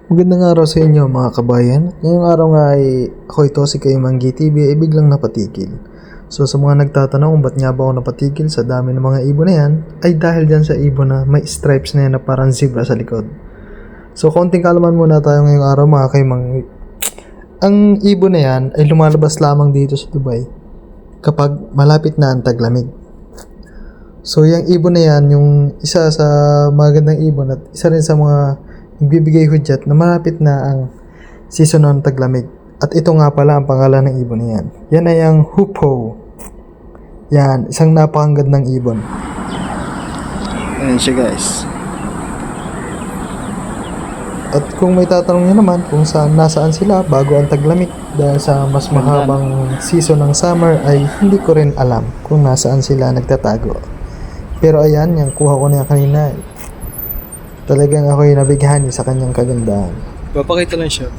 Magandang araw sa inyo mga kabayan. Ngayong araw nga ay ako ito si Kaimanggi TV ay biglang napatigil. So sa mga nagtatanong kung ba't nga ba ako napatigil sa dami ng mga ibon na yan, ay dahil dyan sa ibon na may stripes na yan na parang zebra sa likod. So konting kalaman muna tayo ngayong araw mga Kaimanggi. Ang ibon na yan ay lumalabas lamang dito sa Dubai kapag malapit na ang taglamig. So yung ibon na yan, yung isa sa magandang ibon at isa rin sa mga nagbibigay hudyat na malapit na ang season ng taglamig. At ito nga pala ang pangalan ng ibon na yan. Yan ay ang hoopoe. Yan, isang napakagandang ibon. Ayan siya guys. At kung may tatanong nyo naman kung nasaan sila bago ang taglamig dahil sa mas mahabang season ng summer ay hindi ko rin alam kung nasaan sila nagtatago. Pero ayan, yung kuha ko na kanina. Talagang ako'y nabighani sa kanyang kagandahan. Papakita lang siya.